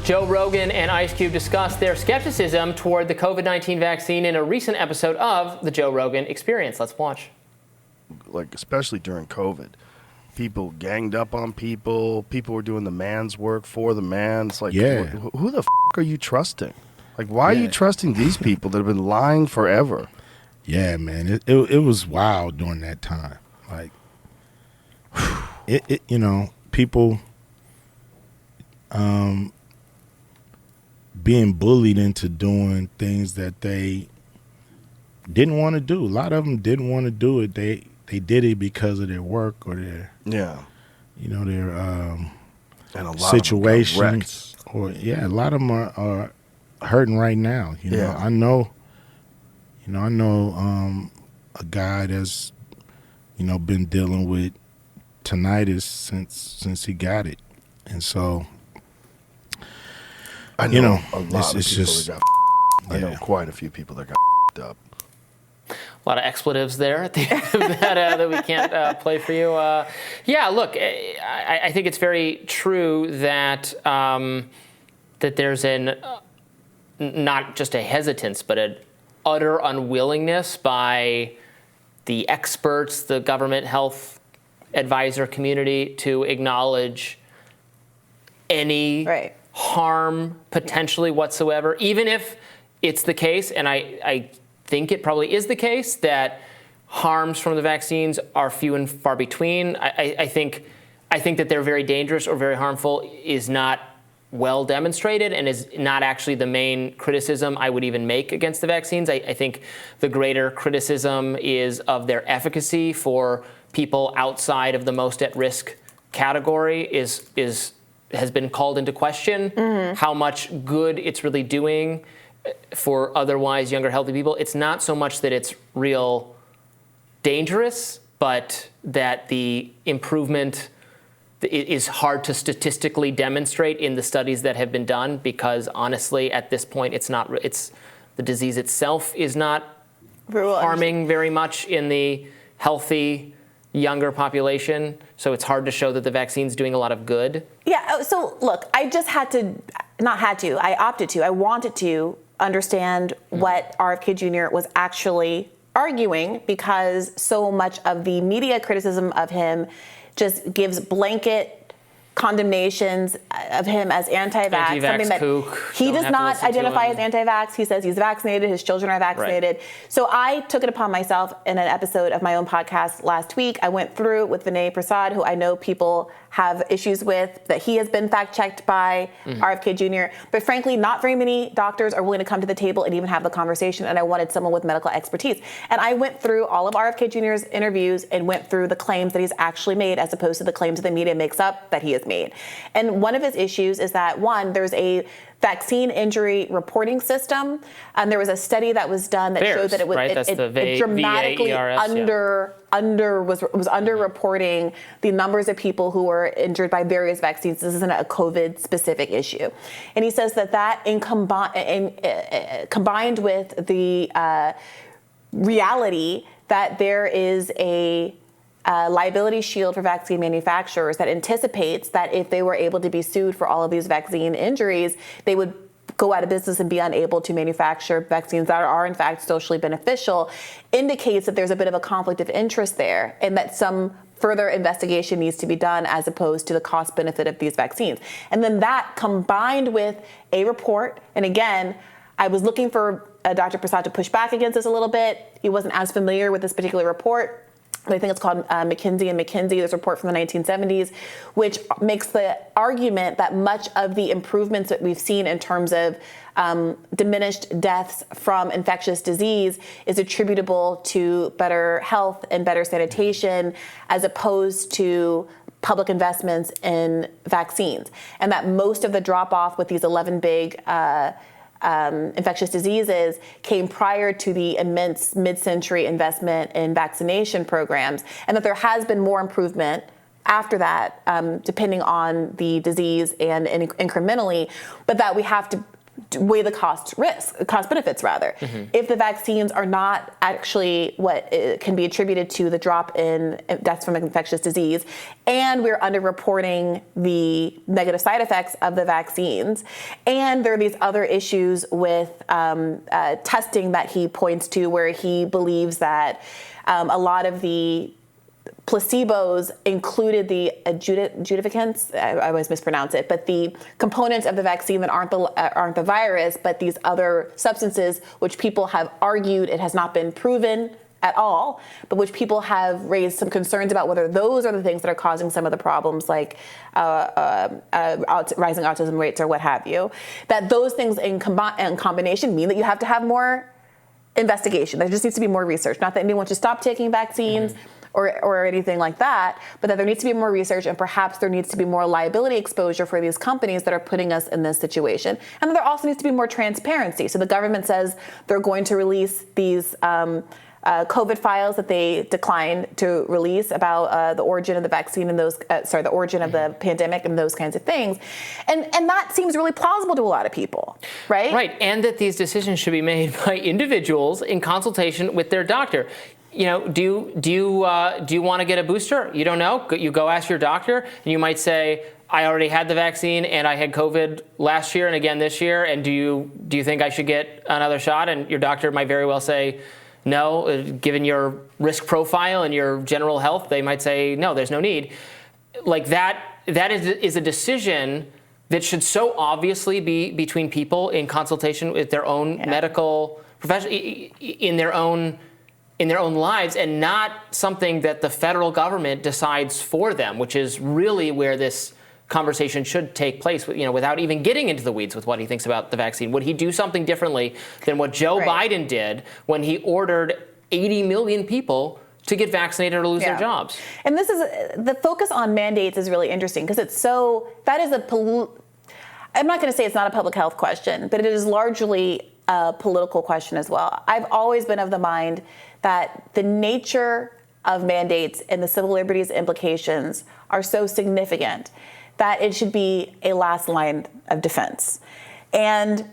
Joe Rogan and Ice Cube discussed their skepticism toward the COVID-19 vaccine in a recent episode of the Joe Rogan Experience. Let's watch. Like, especially during COVID, people ganged up on people. People were doing the man's work for the man. It's like, who the f*** are you trusting? Like, why are you trusting these people that have been lying forever? Yeah, man, it was wild during that time. Like, people being bullied into doing things that they didn't want to do. A lot of them didn't want to do it. They did it because of their work or their their and a lot situations. Or a lot of them are hurting right now. I know a guy that's been dealing with tinnitus since he got it, and so I know a lot of people that got I know quite a few people that got up. A lot of expletives there at the end of that we can't play for you. Look, I think it's very true that that there's not just a hesitance, but an utter unwillingness by the experts, the government health advisor community to acknowledge any harm potentially whatsoever, even if it's the case, and I think it probably is the case, that harms from the vaccines are few and far between. I think that they're very dangerous or very harmful is not well demonstrated and is not actually the main criticism I would even make against the vaccines. I think the greater criticism is of their efficacy for people outside of the most at-risk category has been called into question. Mm-hmm. How much good it's really doing for otherwise younger, healthy people. It's not so much that it's real dangerous, but that the improvement is hard to statistically demonstrate in the studies that have been done, because honestly, at this point, the disease itself is not harming very much in the healthy younger population. So it's hard to show that the vaccine's doing a lot of good. Yeah. So look, I opted to. I wanted to understand what RFK Jr. was actually arguing, because so much of the media criticism of him just gives blanket condemnations of him as anti-vax, something that he does not identify as anti-vax. He says he's vaccinated, his children are vaccinated. Right. So I took it upon myself in an episode of my own podcast last week. I went through with Vinay Prasad, who I know people have issues with, that he has been fact-checked by RFK Jr. But frankly, not very many doctors are willing to come to the table and even have the conversation, and I wanted someone with medical expertise. And I went through all of RFK Jr.'s interviews and went through the claims that he's actually made, as opposed to the claims that the media makes up that he has made. And one of his issues is that, one, there's a vaccine injury reporting system, and there was a study that was done that showed that it was it dramatically underreporting the numbers of people who were injured by various vaccines. This isn't a COVID-specific issue, and he says that combined with the reality that there is a liability shield for vaccine manufacturers that anticipates that if they were able to be sued for all of these vaccine injuries, they would go out of business and be unable to manufacture vaccines that are in fact socially beneficial, indicates that there's a bit of a conflict of interest there, and that some further investigation needs to be done as opposed to the cost benefit of these vaccines. And then that combined with a report, and again, I was looking for Dr. Prasad to push back against this a little bit. He wasn't as familiar with this particular report. I think it's called McKinsey & McKinsey, this report from the 1970s, which makes the argument that much of the improvements that we've seen in terms of diminished deaths from infectious disease is attributable to better health and better sanitation, as opposed to public investments in vaccines. And that most of the drop-off with these 11 big infectious diseases came prior to the immense mid-century investment in vaccination programs, and that there has been more improvement after that, depending on the disease and incrementally, but that we have to weigh the cost benefits rather. If the vaccines are not actually what can be attributed to the drop in deaths from infectious disease, and we're underreporting the negative side effects of the vaccines, and there are these other issues with testing that he points to, where he believes that a lot of the placebos included the adjuvants, I always mispronounce it, but the components of the vaccine that aren't the virus, but these other substances, which people have argued it has not been proven at all, but which people have raised some concerns about whether those are the things that are causing some of the problems, like rising autism rates or what have you, that those things in combination mean that you have to have more investigation. There just needs to be more research. Not that anyone should stop taking vaccines, or anything like that, but that there needs to be more research, and perhaps there needs to be more liability exposure for these companies that are putting us in this situation. And then there also needs to be more transparency. So the government says they're going to release these COVID files that they declined to release about the origin of the vaccine and those, the origin of the pandemic and those kinds of things. And that seems really plausible to a lot of people, right? Right, and that these decisions should be made by individuals in consultation with their doctor. You know, do you want to get a booster? You don't know. You go ask your doctor, and you might say, I already had the vaccine and I had COVID last year and again this year, and do you think I should get another shot? And your doctor might very well say no, given your risk profile and your general health. They might say no, there's no need. Like that is a decision that should so obviously be between people in consultation with their own medical profession, in their own lives, and not something that the federal government decides for them, which is really where this conversation should take place, without even getting into the weeds with what he thinks about the vaccine. Would he do something differently than what Joe Biden did when he ordered 80 million people to get vaccinated or lose their jobs? And this is the focus on mandates is really interesting, because I'm not going to say it's not a public health question, but it is largely a political question as well. I've always been of the mind that the nature of mandates and the civil liberties implications are so significant that it should be a last line of defense. And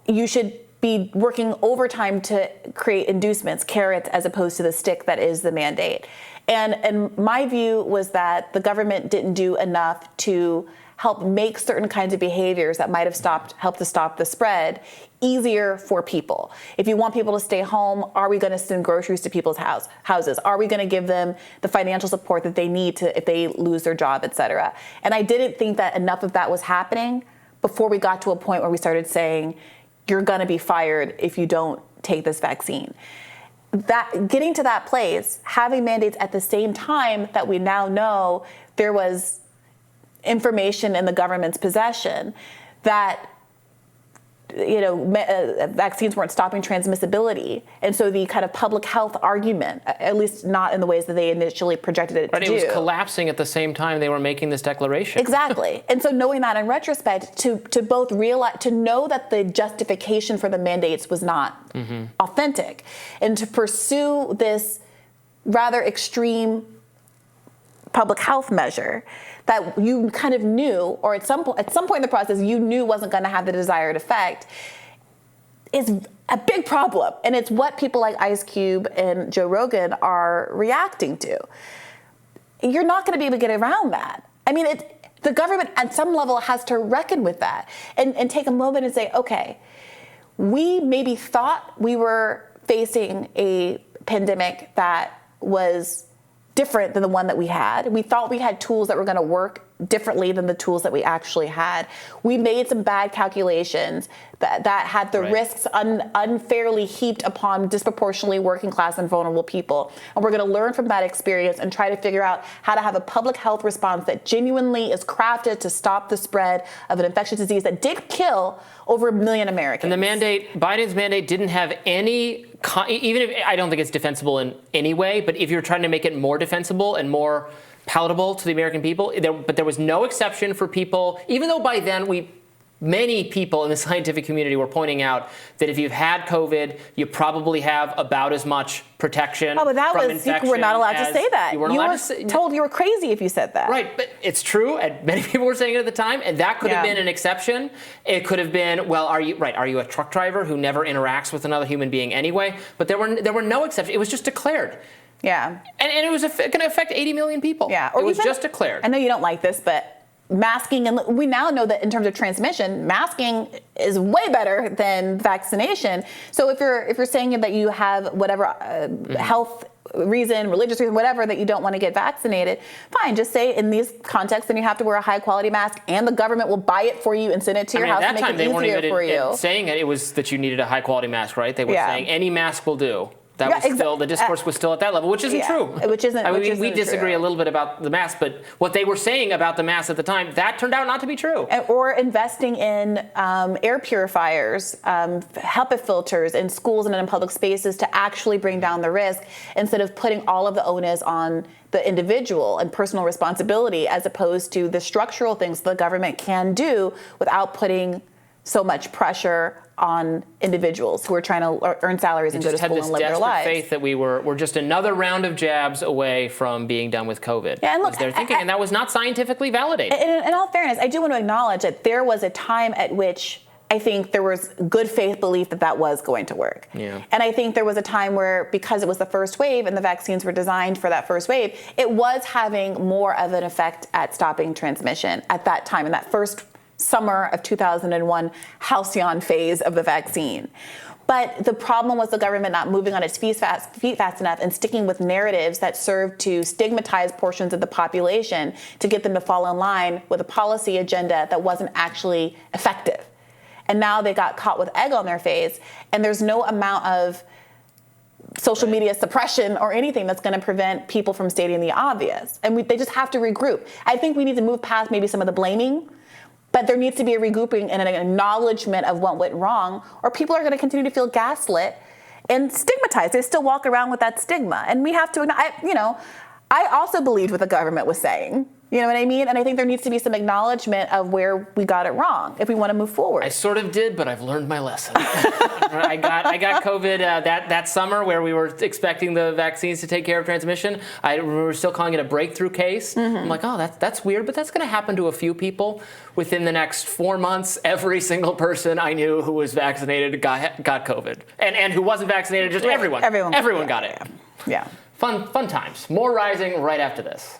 you should be working overtime to create inducements, carrots, as opposed to the stick that is the mandate. And my view was that the government didn't do enough to help make certain kinds of behaviors that might have helped to stop the spread easier for people. If you want people to stay home, are we going to send groceries to people's houses? Are we going to give them the financial support that they need if they lose their job, et cetera? And I didn't think that enough of that was happening before we got to a point where we started saying, you're going to be fired if you don't take this vaccine. That getting to that place, having mandates at the same time that we now know there was information in the government's possession that vaccines weren't stopping transmissibility. And so the kind of public health argument, at least not in the ways that they initially projected it to do. It was collapsing at the same time they were making this declaration. Exactly. And so knowing that in retrospect, to both realize, to know that the justification for the mandates was not authentic, and to pursue this rather extreme public health measure that you kind of knew, or at some point in the process, you knew wasn't going to have the desired effect, is a big problem. And it's what people like Ice Cube and Joe Rogan are reacting to. You're not going to be able to get around that. I mean, the government at some level has to reckon with that and take a moment and say, okay, we maybe thought we were facing a pandemic that was different than the one that we had. We thought we had tools that were going to work differently than the tools that we actually had. We made some bad calculations that had the risks unfairly heaped upon disproportionately working class and vulnerable people. And we're going to learn from that experience and try to figure out how to have a public health response that genuinely is crafted to stop the spread of an infectious disease that did kill over 1 million Americans. And Biden's mandate didn't have any, even if I don't think it's defensible in any way, but if you're trying to make it more defensible and more palatable to the American people, but there was no exception for people, even though by then we many people in the scientific community were pointing out that if you've had COVID, you probably have about as much protection from infection. You were not allowed to say that. You were told you were crazy if you said that. Right, but it's true, and many people were saying it at the time, and that could have been an exception. It could have been, well, are you a truck driver who never interacts with another human being anyway? But there were no exceptions. It was just declared. Yeah. And it was going to affect 80 million people. Yeah. It was just declared. I know you don't like this, but masking, and we now know that in terms of transmission, masking is way better than vaccination. So if you're saying that you have whatever health reason, religious reason, whatever, that you don't want to get vaccinated, fine, just say in these contexts, then you have to wear a high quality mask, and the government will buy it for you and send it to your house and make it easier for you. Saying it was that you needed a high quality mask, right? They were saying any mask will do. That was still, the discourse was still at that level, which isn't true. Which isn't. We disagree a little bit about the mask, but what they were saying about the mask at the time, that turned out not to be true. Or investing in air purifiers, HEPA filters in schools and in public spaces to actually bring down the risk, instead of putting all of the onus on the individual and personal responsibility, as opposed to the structural things the government can do without putting so much pressure on individuals who are trying to earn salaries and go to school and live their lives. Faith that we're just another round of jabs away from being done with COVID. Yeah, and look, they're thinking, and that was not scientifically validated. In all fairness, I do want to acknowledge that there was a time at which I think there was good faith belief that was going to work. Yeah. And I think there was a time where, because it was the first wave and the vaccines were designed for that first wave, it was having more of an effect at stopping transmission at that time, in that first summer of 2001 halcyon phase of the vaccine. But the problem was the government not moving on its feet fast enough and sticking with narratives that served to stigmatize portions of the population to get them to fall in line with a policy agenda that wasn't actually effective. And now they got caught with egg on their face, and there's no amount of social media suppression or anything that's going to prevent people from stating the obvious. And they just have to regroup. I think we need to move past maybe some of the blaming, but there needs to be a regrouping and an acknowledgement of what went wrong, or people are going to continue to feel gaslit and stigmatized. They still walk around with that stigma. And we have to, I also believed what the government was saying. You know what I mean? And I think there needs to be some acknowledgement of where we got it wrong if we want to move forward. I sort of did, but I've learned my lesson. I got COVID that summer, where we were expecting the vaccines to take care of transmission. We were still calling it a breakthrough case. Mm-hmm. I'm like, oh, that's weird, but that's going to happen to a few people. Within the next 4 months, every single person I knew who was vaccinated got COVID, and who wasn't vaccinated, just everyone got it. Yeah. Fun times. More Rising right after this.